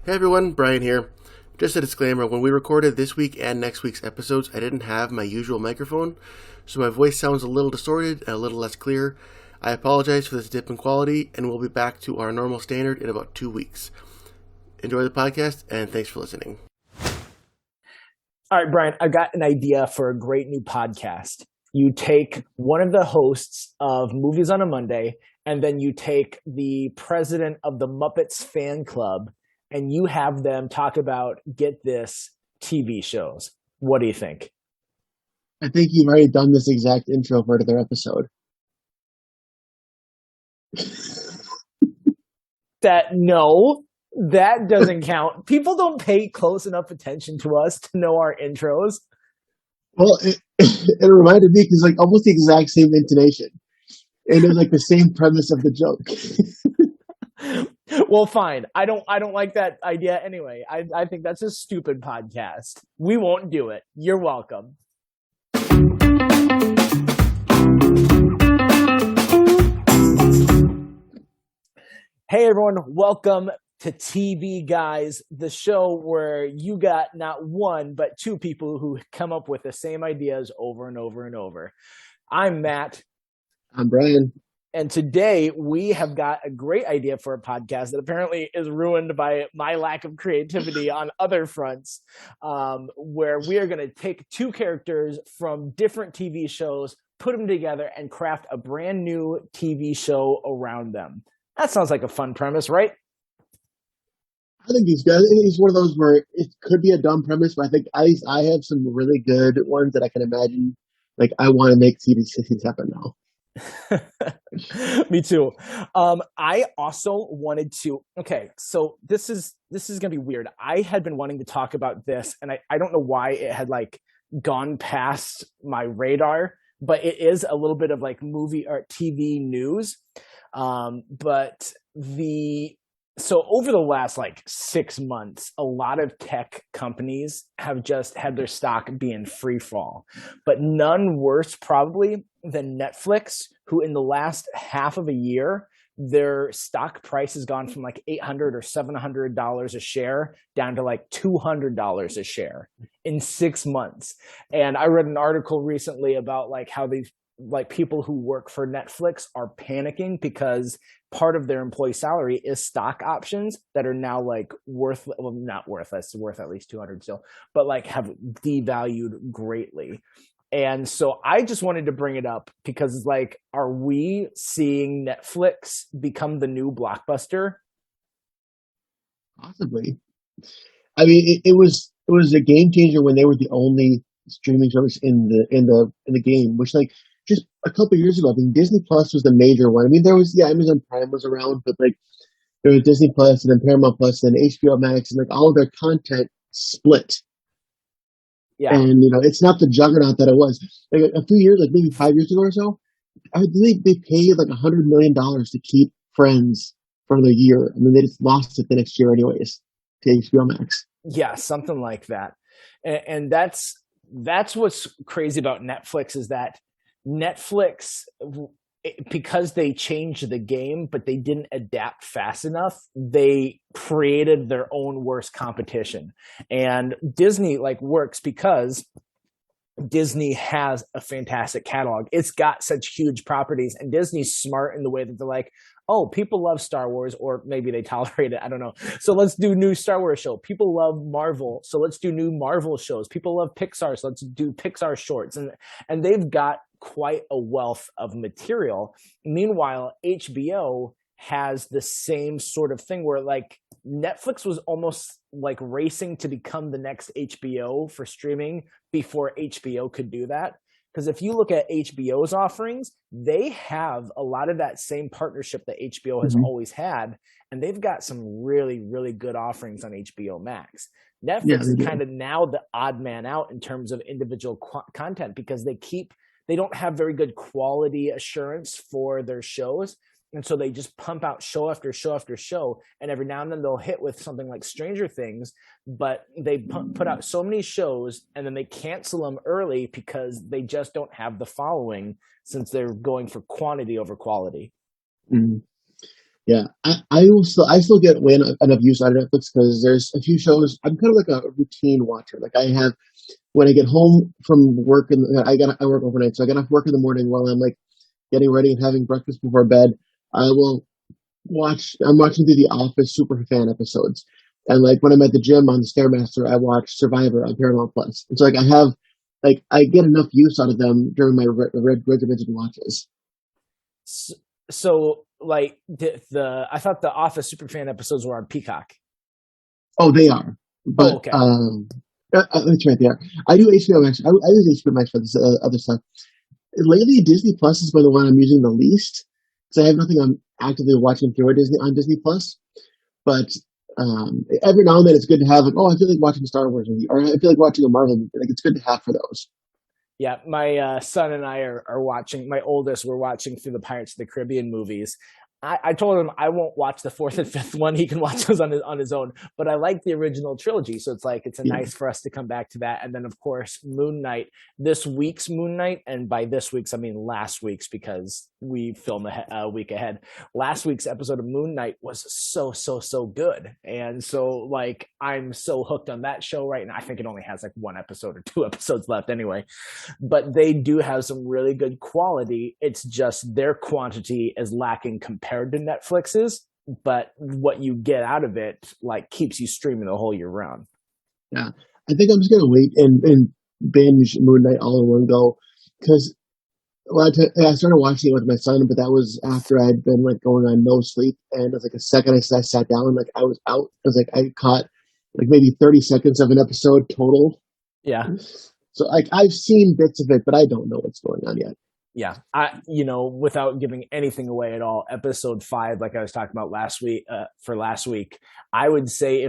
Hey everyone, Brian here. Just a disclaimer, when we recorded this week and next week's episodes, I didn't have my usual microphone, so my voice sounds a little distorted and a little less clear. I apologize for this dip in quality, and we'll be back to our normal standard in about 2 weeks. Enjoy the podcast, and thanks for listening. All right, Brian, I got an idea for a great new podcast. You take one of the hosts of Movies on a Monday, and then you take the president of the Muppets fan club, and you have them talk about, get this, TV shows. What do you think? I think you've already done this exact intro for another episode. No, that doesn't count. People don't pay close enough attention to us to know our intros. Well, it reminded me because almost the exact same intonation, and it was the same premise of the joke. Well, fine. I don't like that idea anyway. I think that's a stupid podcast. We won't do it. You're welcome. Hey everyone, welcome to TV Guys, the show where you got not one, but two people who come up with the same ideas over and over and over. I'm Matt. I'm Brian. And today we have got a great idea for a podcast that apparently is ruined by my lack of creativity on other fronts, where we are going to take two characters from different TV shows, put them together, and craft a brand new TV show around them. That sounds like a fun premise, right? I think he's good. I think he's one of those where it could be a dumb premise, but I think at least I have some really good ones that I can imagine. I want to make TV series happen now. Me too. I also wanted to. Okay, so this is gonna be weird. I had been wanting to talk about this, and I don't know why it had gone past my radar, but it is a little bit of movie or TV news. So over the last 6 months, a lot of tech companies have just had their stock be in free fall, but none worse probably than Netflix, who in the last half of a year, their stock price has gone from $800 or $700 a share down to $200 a share in 6 months. And I read an article recently about how these people who work for Netflix are panicking because part of their employee salary is stock options that are now not worthless, worth at least 200 still, but have devalued greatly. And so I just wanted to bring it up because are we seeing Netflix become the new Blockbuster? Possibly. I mean, it was a game changer when they were the only streaming service in the game, which just a couple of years ago, I mean, Disney Plus was the major one. I mean, there was, Amazon Prime was around, but there was Disney Plus and then Paramount Plus and HBO Max and all of their content split. Yeah. And, it's not the juggernaut that it was. A few years, maybe 5 years ago or so, I believe they paid $100 million to keep Friends for the year. And then they just lost it the next year anyways to HBO Max. Yeah, something like that. And that's what's crazy about Netflix is that Netflix, because they changed the game, but they didn't adapt fast enough, they created their own worst competition. And Disney works because Disney has a fantastic catalog. It's got such huge properties, and Disney's smart in the way that they're oh, people love Star Wars, or maybe they tolerate it. I don't know. So let's do new Star Wars show. People love Marvel, so let's do new Marvel shows. People love Pixar, so let's do Pixar shorts. And they've got quite a wealth of material. Meanwhile, HBO has the same sort of thing where Netflix was almost racing to become the next HBO for streaming before HBO could do that. Because if you look at HBO's offerings, they have a lot of that same partnership that HBO has always had, and they've got some really, really good offerings on HBO Max. Netflix is kind of now the odd man out in terms of individual content because they don't have very good quality assurance for their shows. And so they just pump out show after show after show. And every now and then they'll hit with something like Stranger Things, but they put out so many shows and then they cancel them early because they just don't have the following since they're going for quantity over quality. Mm-hmm. Yeah, I still get way enough use out of Netflix because there's a few shows. I'm kind of like a routine watcher. Like I have when I get home from work and I work overnight, so I get off work in the morning while I'm like getting ready and having breakfast before bed. I will watch. I'm watching through the Office super fan episodes, and like when I'm at the gym on the Stairmaster, I watch Survivor on Paramount Plus. And so like I get enough use out of them during my regimented watches. So like the I thought the Office Superfan episodes were on Peacock. Oh, they are, Oh, but okay. that's right. They are. I do HBO Max. I use HBO Max for this other stuff. Lately, Disney Plus has been the one I'm using the least because I have nothing I'm actively watching through Disney on Disney Plus. But every now and then, it's good to have like, oh, I feel like watching a Star Wars movie, or I feel like watching a Marvel movie. Like it's good to have for those. Yeah, my son and I are watching. My oldest, we're watching through the Pirates of the Caribbean movies. I told him I won't watch the fourth and fifth one. He can watch those on his own. But I like the original trilogy, so it's like it's a Yeah, nice for us to come back to that. And then of course Moon Knight, this week's Moon Knight, and by this week's I mean last week's because we film a week ahead. Last week's episode of Moon Knight was so good, and so like I'm so hooked on that show right now. I think it only has like one episode or two episodes left anyway, but they do have some really good quality. It's just their quantity is lacking compared to Netflix's, but what you get out of it like keeps you streaming the whole year round. yeah. I think I'm just gonna wait and binge Moon Knight all in one go because I started watching it with my son, but that was after I'd been like going on no sleep, and it was like a second I sat down, like I was out. It was like I caught like maybe 30 seconds of an episode total. Yeah. So like I've seen bits of it, but I don't know what's going on yet. Yeah, without giving anything away at all, episode 5, like I was talking about last week, for last week, I would say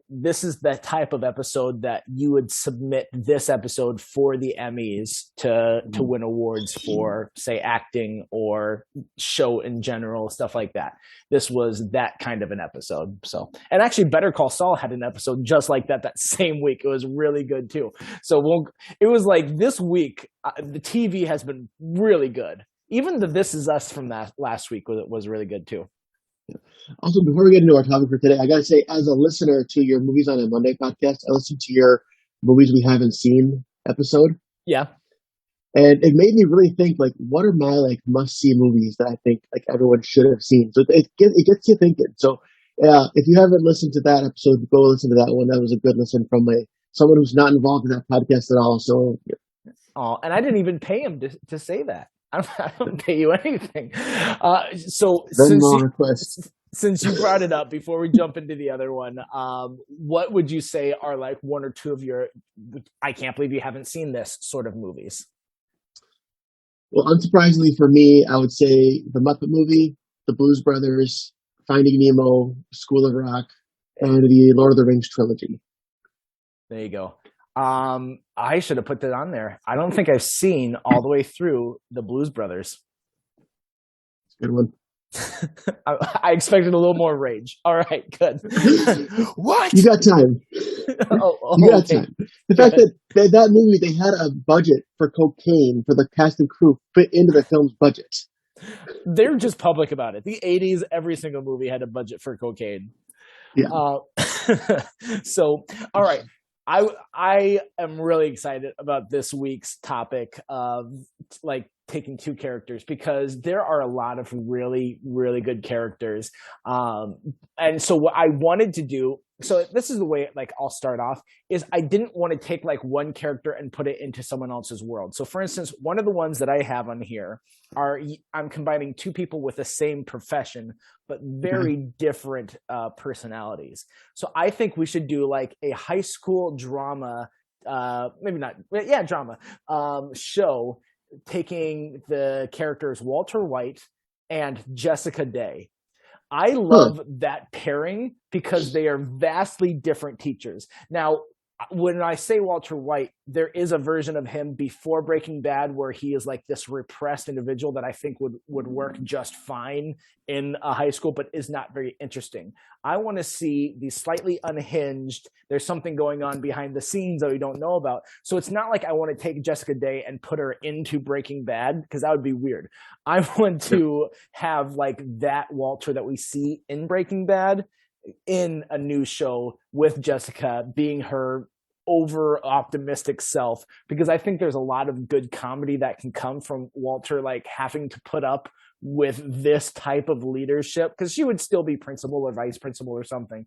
this is the type of episode that you would submit this episode for the Emmys to win awards for, say, acting or show in general, stuff like that. This was that kind of an episode. So, and actually, Better Call Saul had an episode just like that same week. It was really good too. So it was like this week, the TV has been really good. Even the This Is Us from that last week was really good too. Also, before we get into our topic for today, I gotta say, as a listener to your Movies on a Monday podcast, I listened to your movies we haven't seen episode, Yeah. and it made me really think like, what are my like must see movies that I think like everyone should have seen? So it gets you thinking. So if you haven't listened to that episode, go listen to that one. That was a good listen from someone who's not involved in that podcast at all. So Oh, and I didn't even pay him to say that. I don't pay you anything. So Venmo request. since you brought it up, before we jump into the other one, what would you say are like one or two of your I can't believe you haven't seen this sort of movies? Well, unsurprisingly for me, I would say the Muppet Movie, the Blues Brothers, Finding Nemo, School of Rock, and the Lord of the Rings trilogy. There you go. I should have put that on there. I don't think I've seen all the way through the Blues Brothers. Good one. I expected a little more rage. All right, good. What? You got time. You got time. The fact that movie, they had a budget for cocaine for the cast and crew fit into the film's budget. They're just public about it. The 80s, every single movie had a budget for cocaine. Yeah. So, all right. I am really excited about this week's topic of like taking two characters because there are a lot of really, really good characters. And so what I wanted to do, so this is the way like I'll start off, is I didn't want to take like one character and put it into someone else's world. So for instance, one of the ones that I have on here I'm combining two people with the same profession, but very different personalities. So I think we should do like a high school drama, drama show, taking the characters Walter White and Jessica Day. I love that pairing because they are vastly different teachers. Now, when I say Walter White, there is a version of him before Breaking Bad where he is like this repressed individual that I think would work just fine in a high school, but is not very interesting. I want to see the slightly unhinged. There's something going on behind the scenes that we don't know about. So it's not like I want to take Jessica Day and put her into Breaking Bad because that would be weird. I want to have like that Walter that we see in Breaking Bad in a new show with Jessica being her over optimistic self, because I think there's a lot of good comedy that can come from Walter like having to put up with this type of leadership, because she would still be principal or vice principal or something,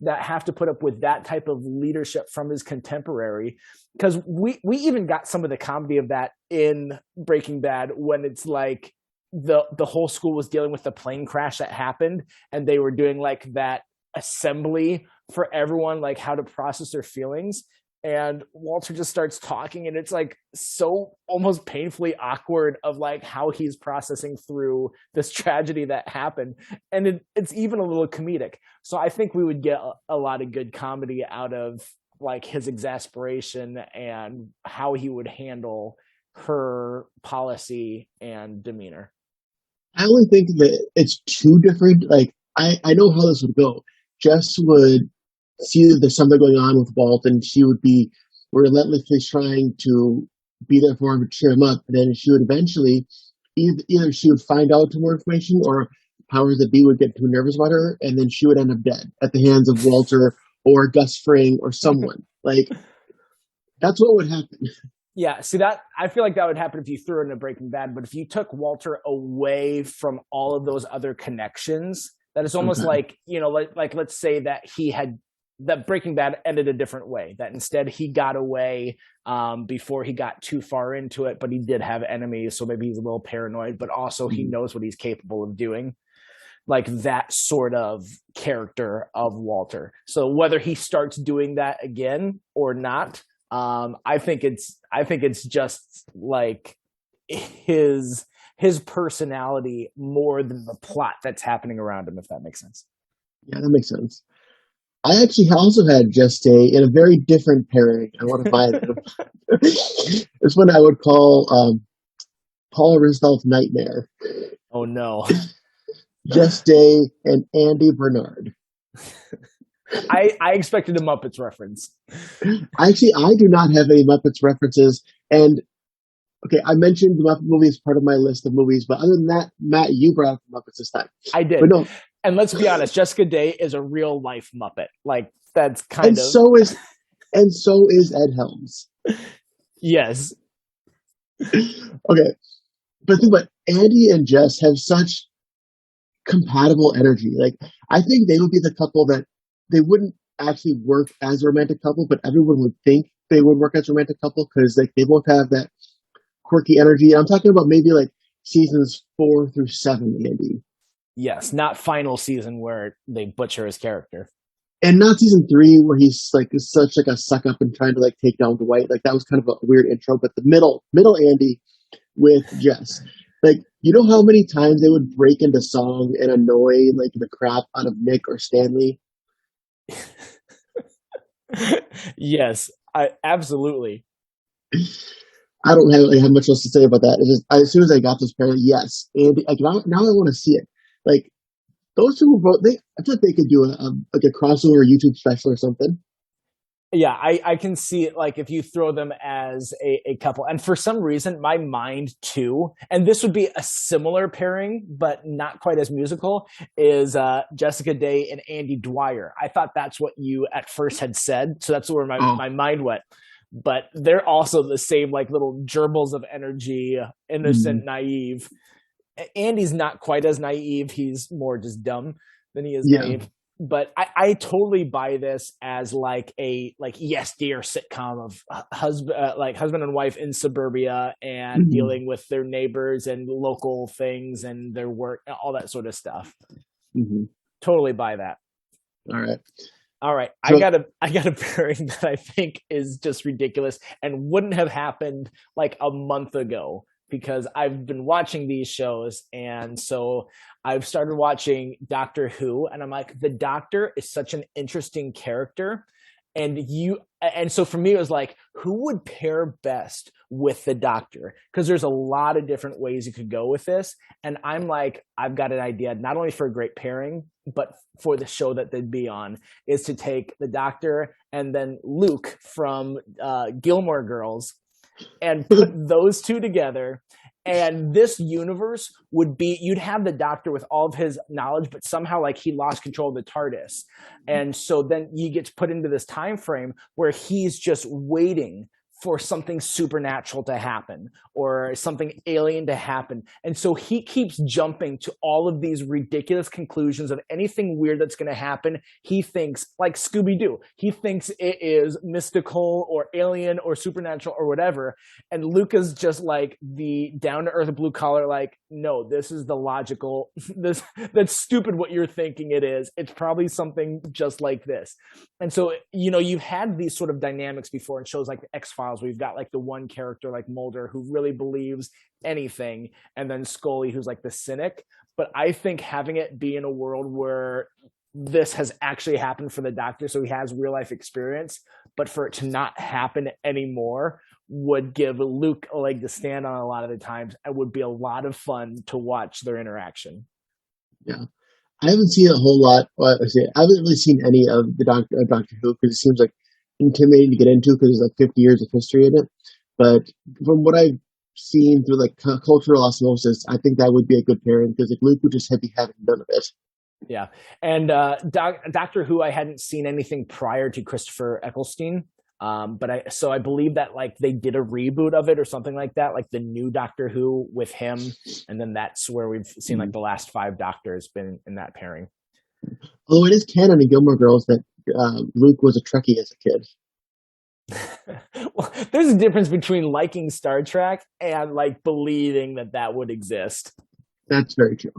that have to put up with that type of leadership from his contemporary. Because we even got some of the comedy of that in Breaking Bad when it's like the whole school was dealing with the plane crash that happened and they were doing like that assembly for everyone, like how to process their feelings, and Walter just starts talking and it's like so almost painfully awkward of like how he's processing through this tragedy that happened, and it's even a little comedic. So I think we would get a lot of good comedy out of like his exasperation and how he would handle her policy and demeanor. I only think that it's too different. Like I know how this would go. Jess would see that there's something going on with Walt, and she would be relentlessly trying to be there for him to cheer him up. And then she would eventually, either she would find out more information, or powers that be would get too nervous about her, and then she would end up dead at the hands of Walter or Gus Fring or someone. Like that's what would happen. Yeah, see that I feel like that would happen if you threw it into Breaking Bad, but if you took Walter away from all of those other connections, that it's almost Okay. like, you know, like let's say that that Breaking Bad ended a different way. That instead he got away before he got too far into it, but he did have enemies, so maybe he's a little paranoid, but also he knows what he's capable of doing. Like that sort of character of Walter. So whether he starts doing that again or not, I think it's just like his personality more than the plot that's happening around him, if that makes sense. Yeah, that makes sense. I actually also had Just Stay in a very different pairing. I want to find it. This one I would call Paul Rizal's Nightmare. Oh no. Just Day and Andy Bernard. I expected a Muppets reference. Actually, I do not have any Muppets references. And okay, I mentioned the Muppet movie as part of my list of movies, but other than that, Matt, you brought up Muppets this time. I did. But no, And let's be honest, Jessica Day is a real life Muppet. Like that's kind and of so is Ed Helms. yes. Okay, but think about Andy and Jess have such compatible energy. Like I think they would be the couple that they wouldn't actually work as a romantic couple, but everyone would think they would work as a romantic couple because like they both have that quirky energy. I'm talking about maybe like seasons 4 through 7, Andy, Yes, not final season where they butcher his character. and not season 3 where he's like is such like a suck up and trying to like take down Dwight. Like that was kind of a weird intro, but the middle Andy with Jess. Like, you know how many times they would break into song and annoy like the crap out of Nick or Stanley? Yes, I absolutely. I don't really have much else to say about that. It's just as soon as I got this pair, yes, and like now I want to see it. Like those two were both. I thought they could do like a crossover YouTube special or something. Yeah, I can see it like if you throw them as a couple. And for some reason, my mind too, and this would be a similar pairing, but not quite as musical, is Jessica Day and Andy Dwyer. I thought that's what you at first had said. So that's where my mind went. But they're also the same like little gerbils of energy, innocent, naive. Andy's not quite as naive. He's more just dumb than he is Yeah. naive. But I totally buy this as like a yes dear sitcom of husband and wife in suburbia and dealing with their neighbors and local things and their work, all that sort of stuff. Totally buy that. All right. So, I got a pairing that I think is just ridiculous and wouldn't have happened like a month ago, because I've been watching these shows, and so I've started watching Doctor Who, and I'm like, the Doctor is such an interesting character, And so for me it was like, who would pair best with the Doctor, because there's a lot of different ways you could go with this, and I'm like, I've got an idea not only for a great pairing but for the show that they'd be on, is to take the Doctor and then Luke from Gilmore Girls and put those two together. And this universe would be, you'd have the Doctor with all of his knowledge, but somehow like he lost control of the TARDIS. And so then he gets put into this time frame where he's just waiting for something supernatural to happen or something alien to happen. And so he keeps jumping to all of these ridiculous conclusions of anything weird that's going to happen. He thinks, like Scooby-Doo, he thinks it is mystical or alien or supernatural or whatever. And Luca's just like the down-to-earth blue collar, like, no, this is the logical, that's stupid what you're thinking it is. It's probably something just like this. And so, you know, you've had these sort of dynamics before in shows like the X-Files, where you've got like the one character like Mulder who really believes anything, and then Scully who's like the cynic. But I think having it be in a world where this has actually happened for the Doctor, so he has real life experience, but for it to not happen anymore would give Luke a leg to stand on a lot of the times, and would be a lot of fun to watch their interaction. Yeah. I haven't seen a whole lot. I haven't really seen any of the Doctor Who, because it seems like intimidating to get into because there's like 50 years of history in it. But from what I've seen through like cultural osmosis, I think that would be a good pairing, because like Luke would just be having none of it. Yeah. And Doctor Who, I hadn't seen anything prior to Christopher Eccleston. But I believe that like they did a reboot of it or something like that, like the new Doctor Who with him, and then that's where we've seen like the last 5 Doctors been in that pairing. Although it is canon in Gilmore Girls that Luke was a Trekkie as a kid. Well, there's a difference between liking Star Trek and like believing that would exist. That's very true.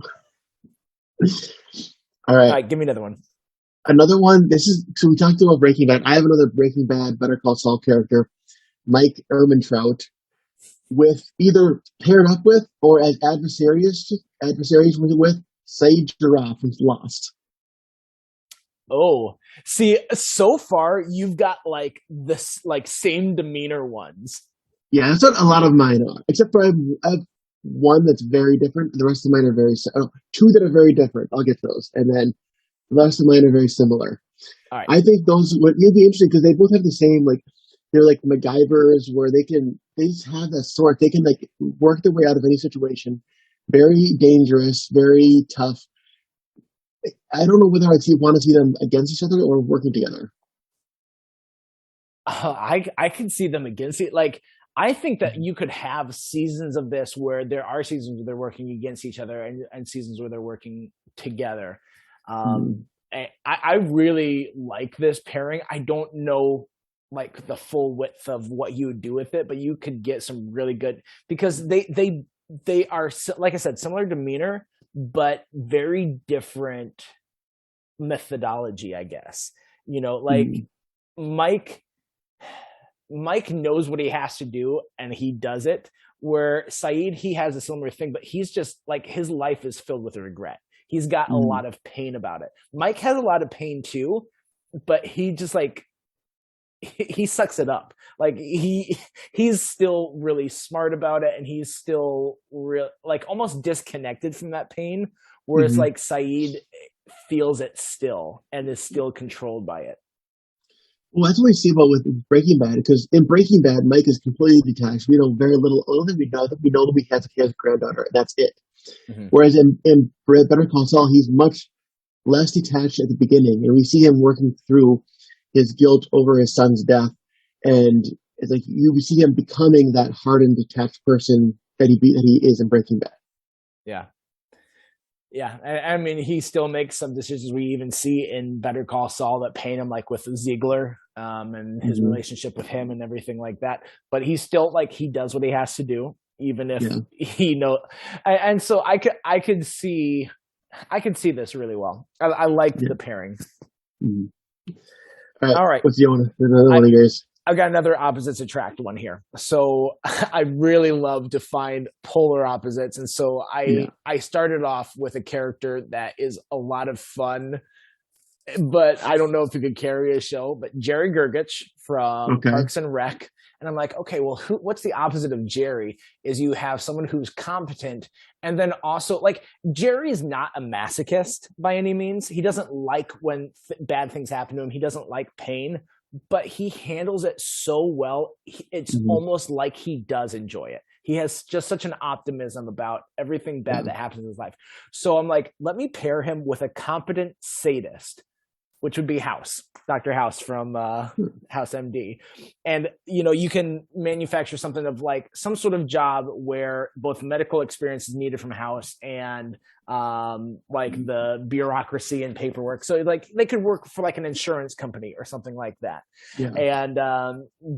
All right, give me another one. Another one. So we talked about Breaking Bad. I have another Breaking Bad Better Call Saul character, Mike Ehrmantraut, with either paired up with or as adversaries with Saeed Jarrah from Lost. Oh, see, so far you've got like this like same demeanor ones. Yeah, that's what a lot of mine are. Except for I have one that's very different. The rest of mine are two that are very different. I'll get to those, and then the rest of mine are very similar. All right. I think those would be interesting because they both have the same, like, they're like MacGyvers, where they just have that sort. They can like work their way out of any situation. Very dangerous, very tough. I don't know whether I'd want to see them against each other or working together. I can see them against it. Like, I think that you could have seasons of this where there are seasons where they're working against each other and seasons where they're working together. I really like this pairing. I don't know like the full width of what you would do with it, but you could get some really good, because they are, like I said, similar demeanor, but very different methodology, I guess. You know, like Mike knows what he has to do and he does it, where Saeed, he has a similar thing, but he's just like, his life is filled with regret. He's got a lot of pain about it. Mike has a lot of pain too, but he just like, he sucks it up. Like he's still really smart about it, and he's still like almost disconnected from that pain, whereas like Saeed feels it still and is still controlled by it. Well, that's what we see about with Breaking Bad, because in Breaking Bad, Mike is completely detached. We know very little. Only thing we know that he has a granddaughter, and that's it. Whereas in Better Call Saul, he's much less detached at the beginning, and we see him working through his guilt over his son's death, and it's like we see him becoming that hardened, detached person that he is in Breaking Bad. Yeah. I mean, he still makes some decisions we even see in Better Call Saul that pain him, like with Ziegler and his relationship with him and everything like that. But he's still like, he does what he has to do, even if he knows. And so I could see this really well. I like the pairing. All right. What's another one of yours? I've got another opposites attract one here. So I really love to find polar opposites. And so I started off with a character that is a lot of fun but I don't know if he could carry a show. But Jerry Gergich from Okay. Parks and Rec. And I'm like, okay, well, what's the opposite of Jerry? Is you have someone who's competent, and then also like Jerry is not a masochist by any means. He doesn't like when bad things happen to him. He doesn't like pain, but he handles it so well. It's almost like he does enjoy it. He has just such an optimism about everything bad that happens in his life. So I'm like, let me pair him with a competent sadist, which would be House, Dr. House from House MD. And, you can manufacture something of like some sort of job where both medical experience is needed from House and like the bureaucracy and paperwork. So like they could work for like an insurance company or something like that. Yeah. And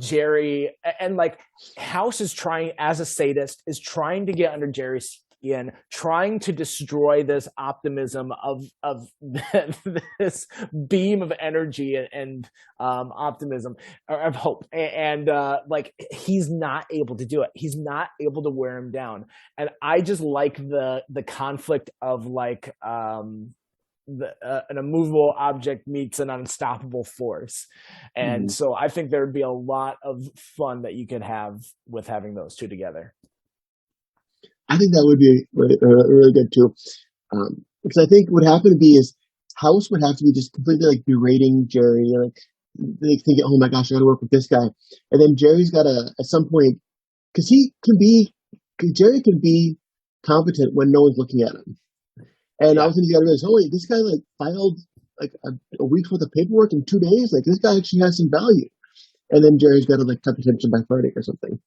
Jerry, and like House is trying, as a sadist, is trying to get under Jerry's skin, trying to destroy this optimism of this beam of energy and optimism, or of hope, and like he's not able to do it. He's not able to wear him down, and I just like the conflict of like an immovable object meets an unstoppable force. And so I think there would be a lot of fun that you could have with having those two together. I think that would be really good too. Because I think what happened to be is House would have to be just completely like berating Jerry, like they thinking, oh my gosh, I got to work with this guy. And then Jerry's got to, at some point, because Jerry can be competent when no one's looking at him. And all of a sudden you got to realize, oh wait, this guy like filed like a week's worth of paperwork in 2 days. Like this guy actually has some value. And then Jerry's got to like cut the tension by farting or something.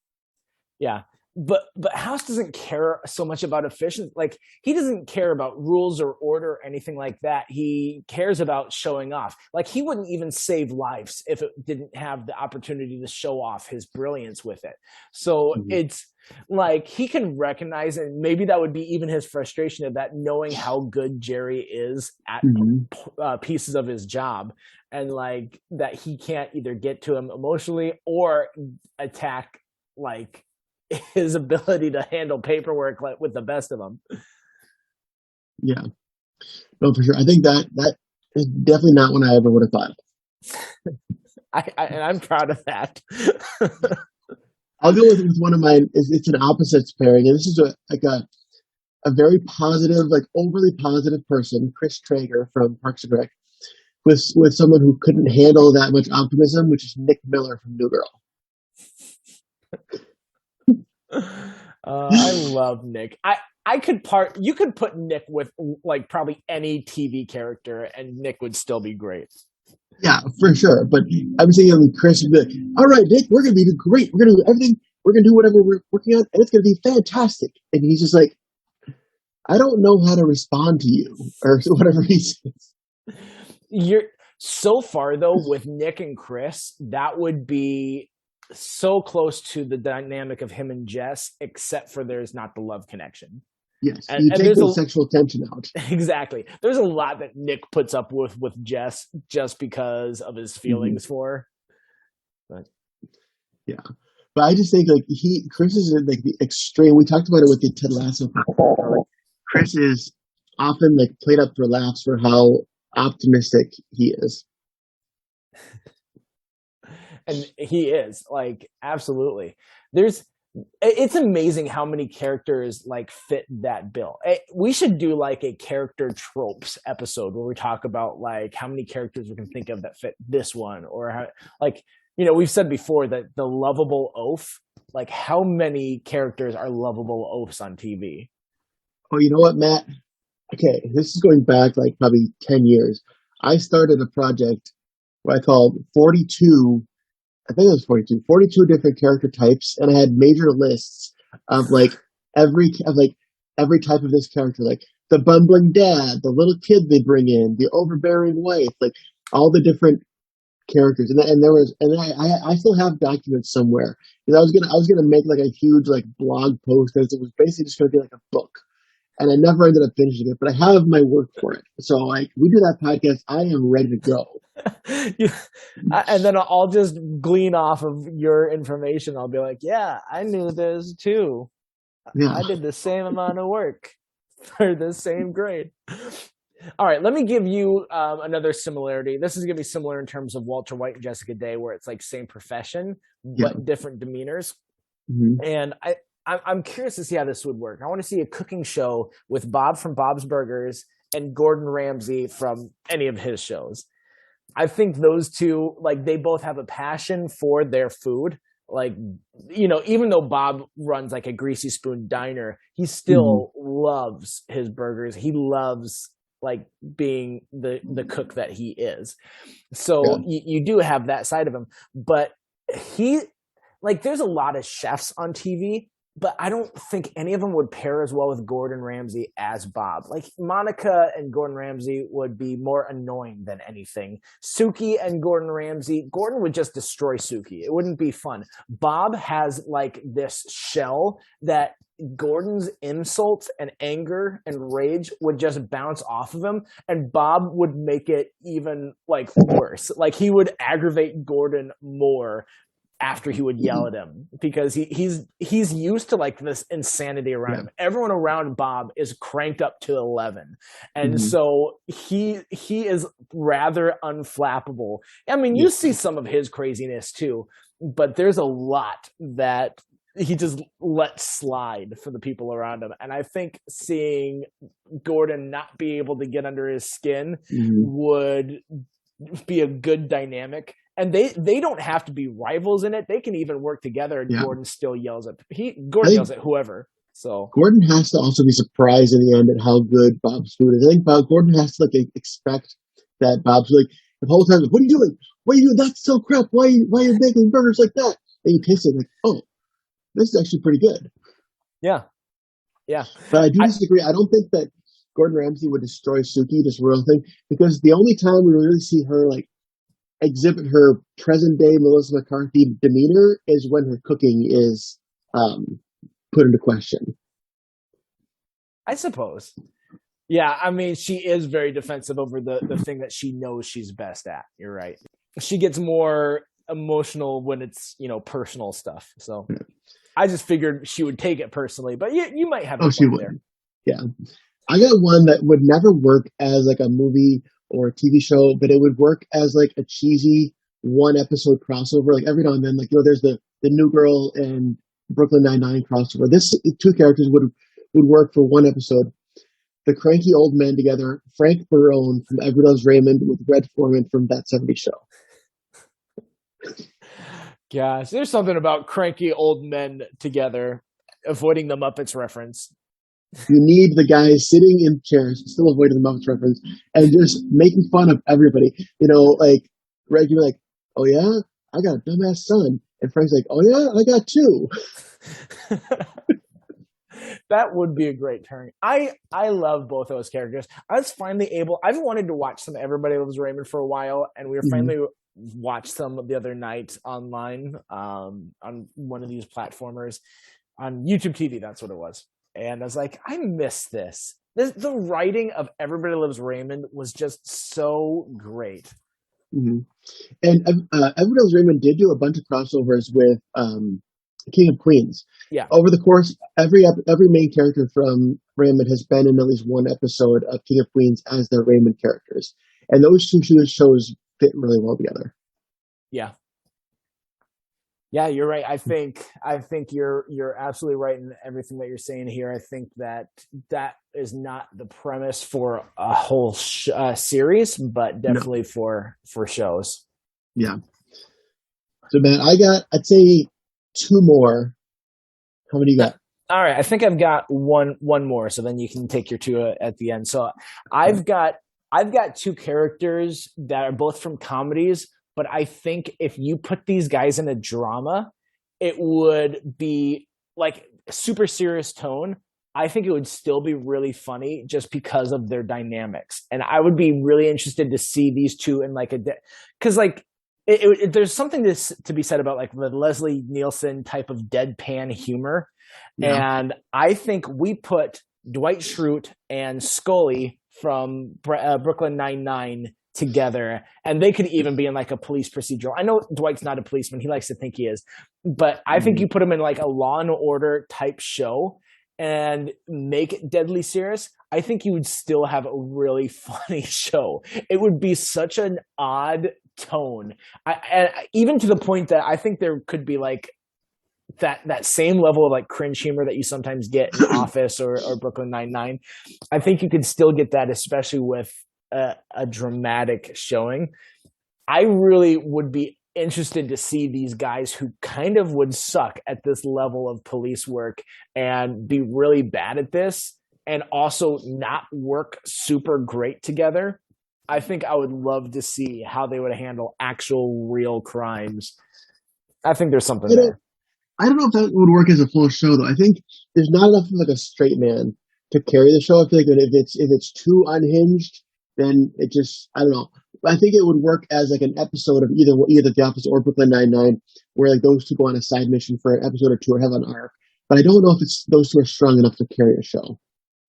Yeah. But House doesn't care so much about efficiency. Like he doesn't care about rules or order or anything like that. He cares about showing off. Like he wouldn't even save lives if it didn't have the opportunity to show off his brilliance with it. So it's like he can recognize, and maybe that would be even his frustration of that, knowing how good Jerry is at pieces of his job, and like that he can't either get to him emotionally or attack like his ability to handle paperwork like with the best of them. Yeah, no, for sure. I think that is definitely not one I ever would have thought. And I'm proud of that. I'll go with one of mine. It's an opposites pairing, and this is a very positive, like overly positive person, Chris Traeger from Parks and Rec, with someone who couldn't handle that much optimism, which is Nick Miller from New Girl. I love Nick. You could put Nick with like probably any TV character and Nick would still be great. Yeah, for sure. But I'm saying Chris would be like, all right, Nick, we're going to be great. We're going to do everything. We're going to do whatever we're working on, and it's going to be fantastic. And he's just like, I don't know how to respond to you, or whatever he says. You're so far though with Nick and Chris, that would be so close to the dynamic of him and Jess, except for there's not the love connection. Yes, and you take the sexual tension out. Exactly. There's a lot that Nick puts up with Jess just because of his feelings for her. But yeah, but I just think like Chris is like the extreme. We talked about it with the Ted Lasso. Like, Chris is often like played up for laughs for how optimistic he is. And he is like, absolutely. It's amazing how many characters like fit that bill. We should do like a character tropes episode where we talk about like how many characters we can think of that fit this one, or how, like, we've said before that the lovable oaf, like how many characters are lovable oafs on TV? Oh, you know what, Matt? Okay, this is going back like probably 10 years. I started a project what I called 42, I think it was 42 different character types, and I had major lists of like every type of this character, like the bumbling dad, the little kid they bring in, the overbearing wife, like all the different characters. And I still have documents somewhere. Because I was gonna make like a huge like blog post because it was basically just gonna be like a book. And I never ended up finishing it, but I have my work for it. So like we do that podcast, I am ready to go. And then I'll just glean off of your information. I'll be like, yeah, I knew this too. Yeah. I did the same amount of work for the same grade. All right, let me give you another similarity. This is going to be similar in terms of Walter White and Jessica Day, where it's like same profession Yeah. but different demeanors. Hmm. And I'm curious to see how this would work. I want to see a cooking show with Bob from Bob's Burgers and Gordon Ramsay from any of his shows. I think those two, like, they both have a passion for their food. Like, even though Bob runs like a Greasy Spoon diner, he Hmm. still loves his burgers. He loves like being the cook that he is. Yeah. So you do have that side of him, but he like there's a lot of chefs on TV, but I don't think any of them would pair as well with Gordon Ramsay as Bob. Like Monica and Gordon Ramsay would be more annoying than anything. Suki and Gordon Ramsay, Gordon would just destroy Suki. It wouldn't be fun. Bob has like this shell that Gordon's insults and anger and rage would just bounce off of him, and Bob would make it even like worse. Like he would aggravate Gordon more after he would yell at him because he's used to like this insanity around Yeah. him. Everyone around Bob is cranked up to 11. And Hmm. so he is rather unflappable. I mean, Yeah. you see some of his craziness too, but there's a lot that he just lets slide for the people around him. And I think seeing Gordon not be able to get under his skin Hmm. would be a good dynamic. And they don't have to be rivals in it. They can even work together. And Yeah. Gordon still yells at I Gordon think yells at whoever. So Gordon has to also be surprised in the end at how good Bob's food is. I think Gordon has to like expect that Bob's like the whole time. What are you doing? What are you? That's so crap. Why are you making burgers like that? And you taste it like, oh, this is actually pretty good. yeah, yeah. But I do I disagree. I don't think that Gordon Ramsay would destroy Suki, this royal thing, because the only time we really see her like exhibit her present day Melissa McCarthy demeanor is when her cooking is um, put into question. I suppose. Yeah, I mean, she is very defensive over the thing that she knows she's best at. You're right. She gets more emotional when it's personal stuff. So I just figured she would take it personally, but you might have a Oh, she point there. would. Yeah. I got one that would never work as like a movie or a TV show, but it would work as like a cheesy one episode crossover. Like every now and then, like there's the New Girl and Brooklyn Nine-Nine crossover. This two characters would work for one episode. The cranky old men together, Frank Barone from Everybody Loves Raymond with Red Foreman from That 70s Show. Gosh, there's something about cranky old men together, avoiding the Muppets reference. You need the guys sitting in chairs, still avoiding the Muppets reference, and just making fun of everybody. Like Greg, you're like, oh yeah, I got a dumbass son. And Frank's like, oh yeah, I got two. That would be a great turn. I love both those characters. I was finally able. I've wanted to watch some Everybody Loves Raymond for a while, and we were finally watched some the other night online on one of these platformers on YouTube TV. That's what it was. And I was like, I miss this. The writing of Everybody Loves Raymond was just so great. Mm-hmm. And Everybody Loves Raymond did do a bunch of crossovers with King of Queens. Yeah. Over the course, every main character from Raymond has been in at least one episode of King of Queens as their Raymond characters, and those two shows fit really well together. Yeah. Yeah, you're right. I think you're absolutely right in everything that you're saying here. I think that is not the premise for a whole series, but definitely for shows. Yeah. So, man, I'd say two more. How many you got? All right, I think I've got one more. So then you can take your two at the end. So I've got two characters that are both from comedies. But I think if you put these guys in a drama, it would be like a super serious tone. I think it would still be really funny just because of their dynamics. And I would be really interested to see these two in like because like there's something to be said about like the Leslie Nielsen type of deadpan humor. Yeah. And I think we put Dwight Schrute and Scully from Brooklyn Nine-Nine together, and they could even be in like a police procedural. I know Dwight's not a policeman, he likes to think he is, but I think you put him in like a Law and Order type show, and make it deadly serious, I think you would still have a really funny show. It would be such an odd tone, and even to the point that I think there could be like that same level of like cringe humor that you sometimes get in Office or Brooklyn Nine-Nine. I think you could still get that, especially with a dramatic showing. I really would be interested to see these guys who kind of would suck at this level of police work and be really bad at this and also not work super great together. I think I would love to see how they would handle actual real crimes. I think there's something there. I don't know if that would work as a full show though. I think there's not enough of like a straight man to carry the show. I feel like that if it's too unhinged, then it just, I don't know. I think it would work as like an episode of either The Office or Brooklyn Nine-Nine, where like those two go on a side mission for an episode or two or have an arc. But I don't know if those two are strong enough to carry a show.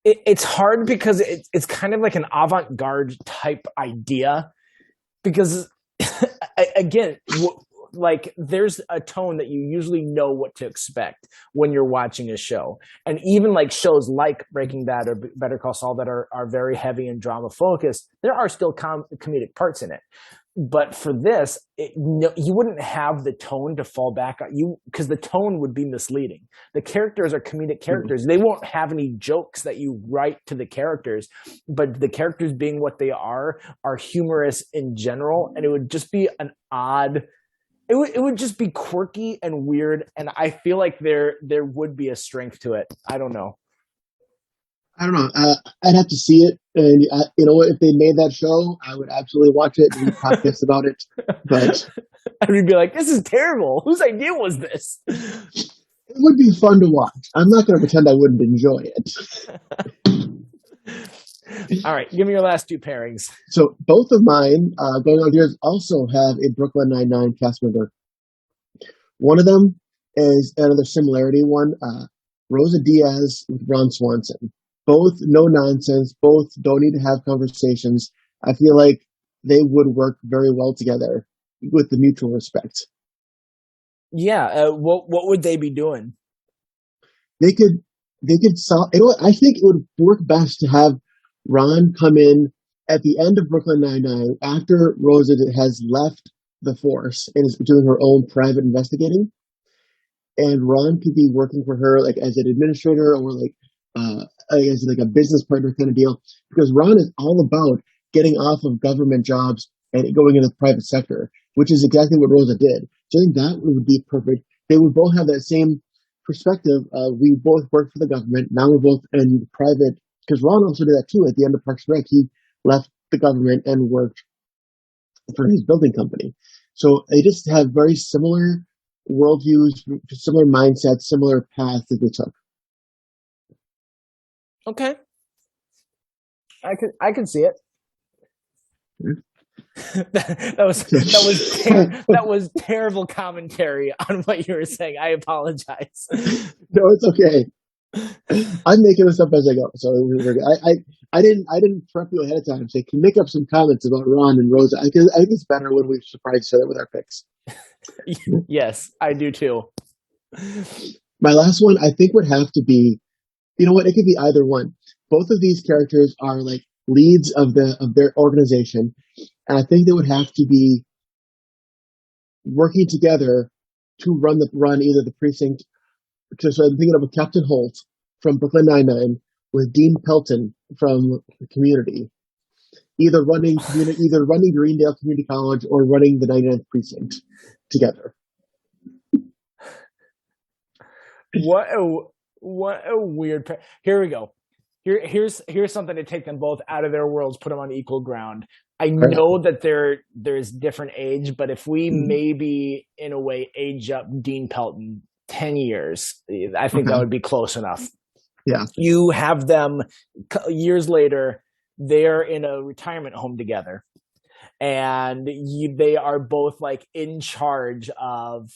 It's hard because it's kind of like an avant-garde type idea. Because again, like there's a tone that you usually know what to expect when you're watching a show. And even like shows like Breaking Bad or Better Call Saul that are very heavy and drama focused, there are still comedic parts in it. But for this, you wouldn't have the tone to fall back on you because the tone would be misleading. The characters are comedic characters. They won't have any jokes that you write to the characters, but the characters being what they are humorous in general. And it would just be an odd, it would just be quirky and weird. And I feel like there would be a strength to it. I don't know. I'd have to see it, and you know what? If they made that show, I would absolutely watch it and podcast about it. But I would be like, "This is terrible. Whose idea was this?" It would be fun to watch. I'm not going to pretend I wouldn't enjoy it. All right, give me your last two pairings. So both of mine, going on yours, also have a Brooklyn Nine-Nine cast member. One of them is another similarity one. Rosa Diaz with Ron Swanson. Both no nonsense. Both don't need to have conversations. I feel like they would work very well together with the mutual respect. Yeah. What would they be doing? They could solve. You know what? I think it would work best to have Ron come in at the end of Brooklyn Nine-Nine after Rosa has left the force and is doing her own private investigating, and Ron could be working for her like as an administrator or like as like a business partner kind of deal, because Ron is all about getting off of government jobs and going into the private sector, which is exactly what Rosa did. So I think that would be perfect. They would both have that same perspective. We both work for the government. Now we're both in private, because Ron also did that too at the end of Parks and Rec. He left the government and worked for his building company. So they just have very similar worldviews, similar mindsets, similar paths that they took. Okay, I can see it. that was terrible commentary on what you were saying. I apologize. No, it's okay. I'm making this up as I go, so I didn't prep you ahead of time, so you can make up some comments about Ron and Rosa. I think it's better when we surprise each other with our picks. Yes, I do too. My last one, I think, would have to be, you know what? It could be either one. Both of these characters are like leads of their organization, and I think they would have to be working together to run either the precinct. So I'm thinking of a Captain Holt from Brooklyn Nine-Nine with Dean Pelton from Community, either running Greendale Community College or running the 99th precinct together. What a weird. Here we go. Here's something to take them both out of their worlds, put them on equal ground. I know that there's different age, but if we maybe in a way age up Dean Pelton 10 years, I think that would be close enough. Yeah. You have them years later, they're in a retirement home together. and they are both like in charge of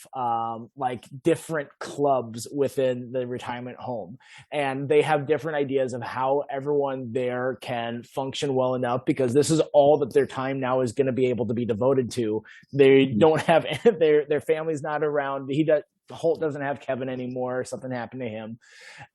like different clubs within the retirement home, and they have different ideas of how everyone there can function well enough, because this is all that their time now is going to be able to be devoted to. They don't have their family's not around. Holt doesn't have Kevin anymore. Something happened to him.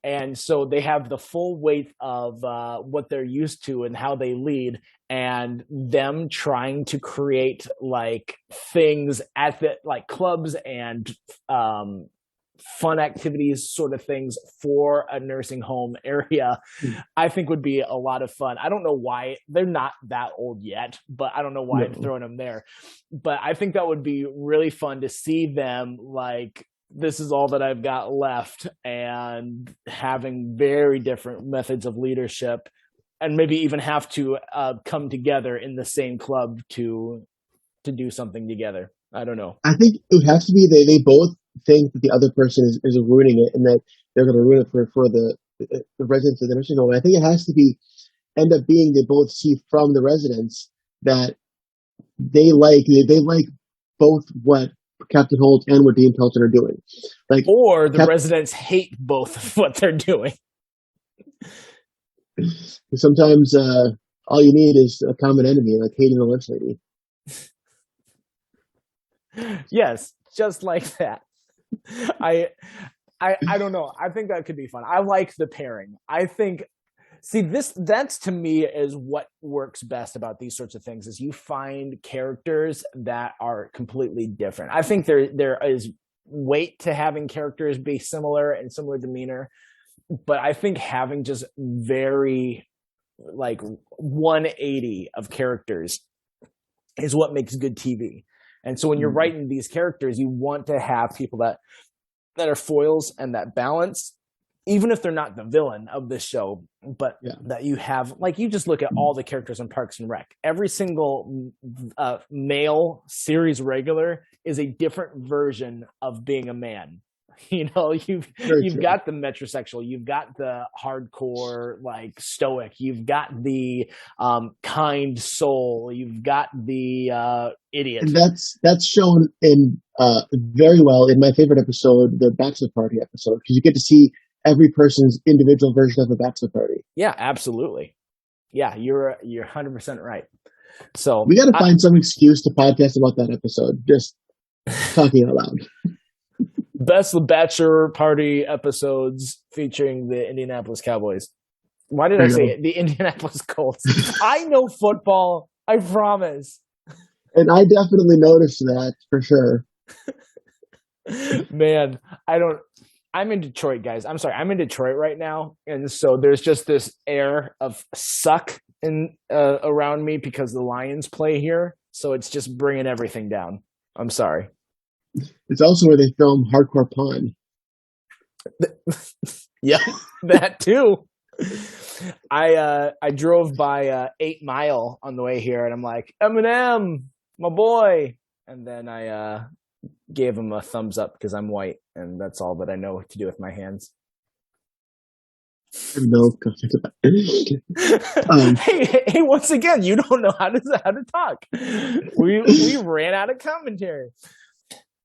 And so they have the full weight of what they're used to and how they lead, and them trying to create like things at the like clubs and fun activities sort of things for a nursing home area. I think would be a lot of fun. I don't know why they're not that old yet, but I don't know why I'm throwing them there. But I think that would be really fun to see them like, this is all that I've got left, and having very different methods of leadership, and maybe even have to come together in the same club to do something together. I don't know. I think it has to be they both think that the other person is ruining it, and that they're going to ruin it for the residents of the nursing home. I think it has to be end up being they both see from the residents that they like both what Captain Holt and what Dean Pelton are doing. Like, or the residents hate both of what they're doing. Sometimes all you need is a common enemy, like hating a lunch lady. Yes, just like that. I don't know. I think that could be fun. I like the pairing. I think, that's to me is what works best about these sorts of things, is you find characters that are completely different. I think there is weight to having characters be similar and similar demeanor, but I think having just very like 180 of characters is what makes good TV. And so when you're writing these characters, you want to have people that are foils and that balance, even if they're not the villain of this show, but that you have, like, you just look at all the characters in Parks and Rec. Every single male series regular is a different version of being a man. You know, you've got the metrosexual, you've got the hardcore, like, stoic, you've got the kind soul, you've got the idiot. And that's shown in very well in my favorite episode, the Bachelor Party episode, because you get to see every person's individual version of a bachelor party. Yeah, absolutely. Yeah, you're 100% right. So we got to find some excuse to podcast about that episode. Just talking out loud. Best Bachelor Party episodes featuring the Indianapolis Cowboys. Why did I say it? The Indianapolis Colts? I know football. I promise. And I definitely noticed that for sure. Man, I'm in Detroit, guys. I'm sorry. I'm in Detroit right now. And so there's just this air of suck around me because the Lions play here. So it's just bringing everything down. I'm sorry. It's also where they film Hardcore Pawn. Yeah, that too. I drove by 8 Mile on the way here, and I'm like, Eminem, my boy. And then I gave him a thumbs up because I'm white, and that's all that I know to do with my hands. No. Hey! Once again, you don't know how to talk. We ran out of commentary.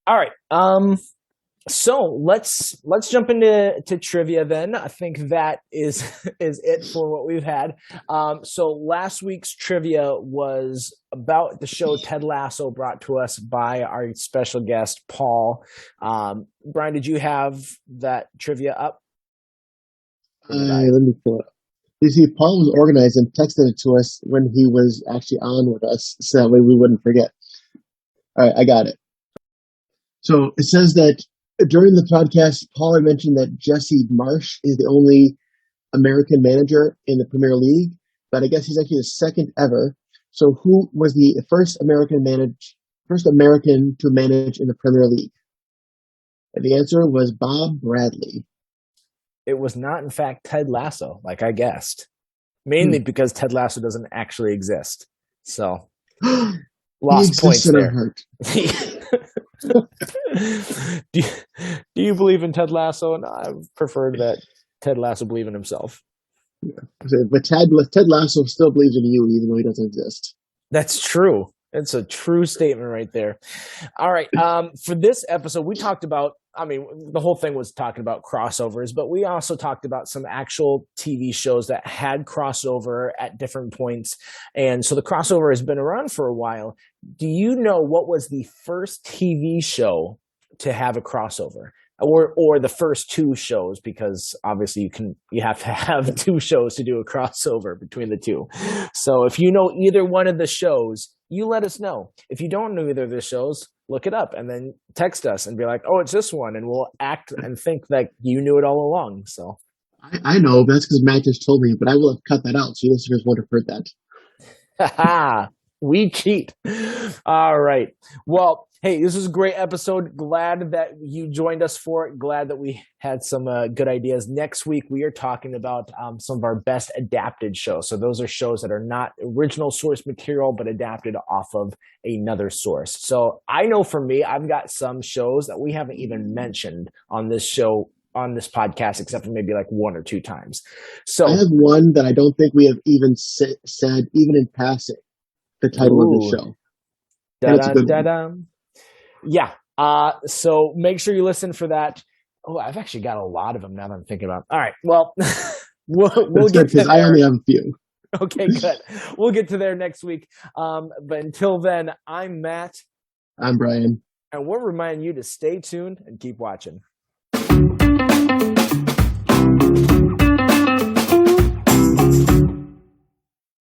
All right. So let's jump into trivia then. I think that is it for what we've had. So last week's trivia was about the show Ted Lasso, brought to us by our special guest Paul. Brian, did you have that trivia up? Let me pull it up. You see, Paul was organized and texted it to us when he was actually on with us, so that way we wouldn't forget. All right, I got it. So it says that during the podcast, Paul had mentioned that Jesse Marsch is the only American manager in the Premier League, but I guess he's actually the second ever. So who was the first American to manage in the Premier League? And the answer was Bob Bradley. It was not, in fact, Ted Lasso, like I guessed. Mainly because Ted Lasso doesn't actually exist. So, lost points there. Do you believe in Ted Lasso? No, I prefer that Ted Lasso believe in himself. Yeah. But Ted Lasso still believes in you, even though he doesn't exist. That's true. It's a true statement right there. All right. For this episode, we talked about, the whole thing was talking about crossovers, but we also talked about some actual TV shows that had crossover at different points. And so the crossover has been around for a while. Do you know what was the first TV show to have a crossover? Or the first two shows, because obviously you have to have two shows to do a crossover between the two. So if you know either one of the shows, you let us know. If you don't know either of the shows, look it up and then text us and be like, "Oh, it's this one," and we'll act and think that you knew it all along. So I know, but that's because Matt just told me, but I will have cut that out so listeners would have heard that. we cheat. All right. Well, hey, this was a great episode. Glad that you joined us for it. Glad that we had some good ideas. Next week, we are talking about some of our best adapted shows. So those are shows that are not original source material, but adapted off of another source. So I know for me, I've got some shows that we haven't even mentioned on this show, on this podcast, except for maybe like one or two times. So I have one that I don't think we have even said, even in passing, the title of the show. Yeah. So make sure you listen for that. Oh, I've actually got a lot of them now that I'm thinking about it. All right. Well, we'll get to there. I only have a few. Okay, good. We'll get to there next week. But until then, I'm Matt. I'm Brian. And we'll remind you to stay tuned and keep watching.